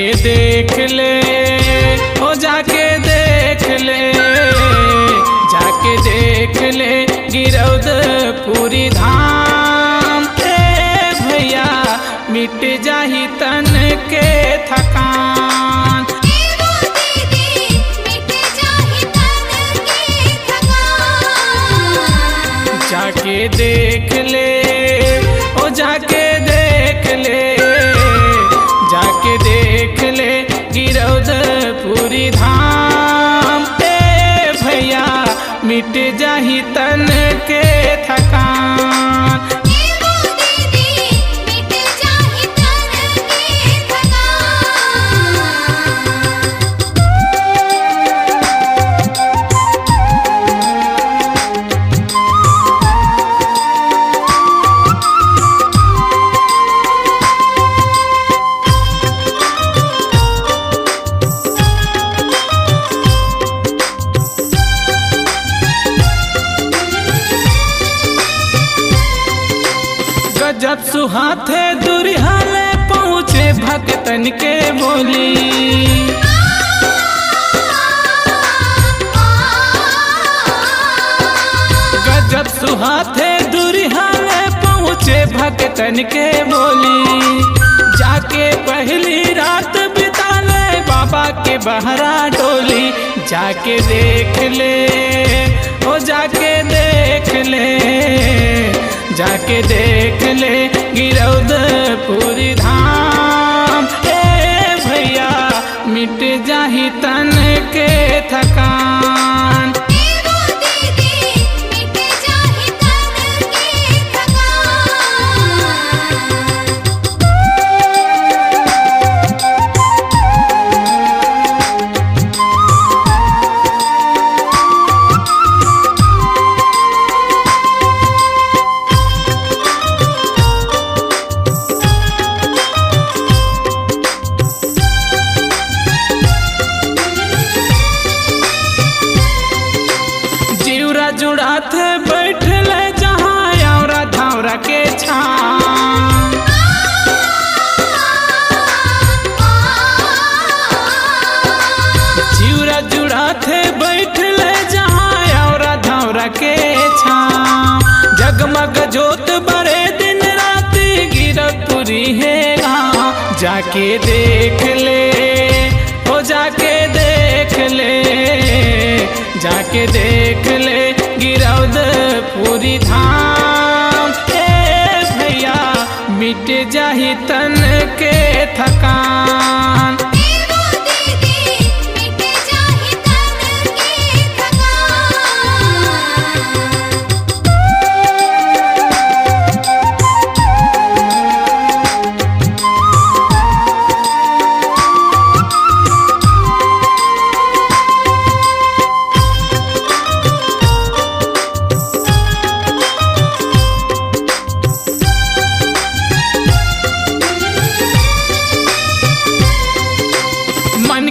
जाके देख ले, ओ जाके देख ले, जाके देख ले गिरौदपुरी धाम। ए भैया मिट जाही तन के थकान। जाके देख ले, ओ जाके देख ले, जाके देख ले गिरौदपुरी धाम। ए भैया मिट जाही तन के थकान। जब सुहाथे दुरिहाले पहुँचे भक्तन के बोली। गजब सुहाथे दुरिहाले पहुँचे भक्तन के बोली। जाके पहली रात बिताले बाबा के बहरा डोली। जाके देख ले, ओ जाके देख ले, जाके देख ले गिरौदपुरी धाम। ए भैया मिट जाही तन के थकान। जुड़ा थे बैठ ले जहाँ औरा धावरा के छां। जिउरा जुड़ा थे बैठ ले जहाँ औरा धावरा के छां। जगमग जोत बड़े दिन रात गिरौदपुरी है गाँव। जाके देख ले, ओ जाके देख ले, जाके देख ले गिरौदपुरी धाम। ए भैया मिट जाही तन के थकान।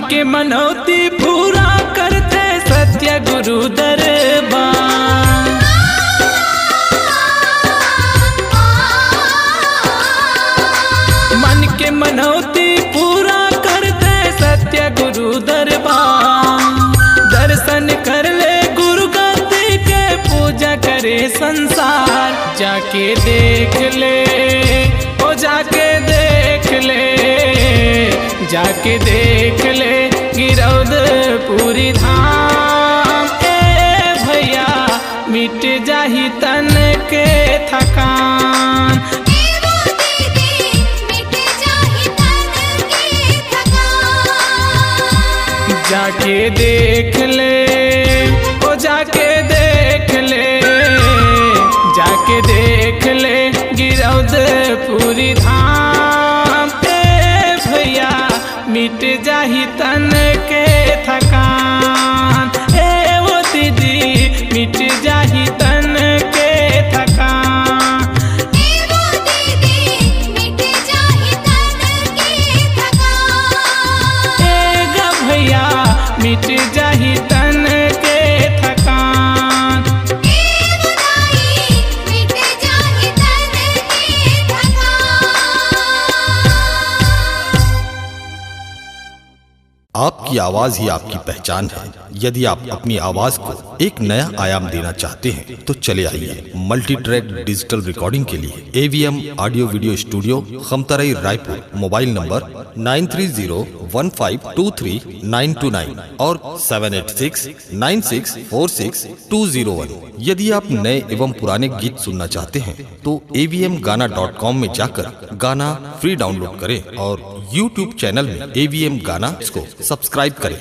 के मनौती पूरा करते सत्य गुरु दरबार। मन के मनौती पूरा करते सत्य गुरु दरबार। दर्शन कर ले गुरु गद्दी के पूजा करे संसार। जाके देख ले, ओ जाके देख ले, जाके देख ले गिरौदपुरी धाम। ए भैया मिट जाही तन के थकान। जाके देख ले, ओ जाके देख ले, जाके देख ले गिरौदपुरी धाम। ए भैया मिट जाही तन के थकान। ए वो दीदी मिट जाही तन के थकान। ए गा भैया मिट जाही तन के थकान। आवाज ही आपकी पहचान है। यदि आप अपनी आवाज को एक नया आयाम देना चाहते हैं तो चले आइए मल्टी ट्रैक डिजिटल रिकॉर्डिंग के लिए AVM audio video studio, Khamtarai, Raipur. Mobile number 9301523929 और 7869646201। यदि आप नए एवं पुराने गीत सुनना चाहते हैं तो avmgana.com में जाकर गाना फ्री डाउनलोड करें और YouTube चैनल में AVM गाना को सब्सक्राइब करें।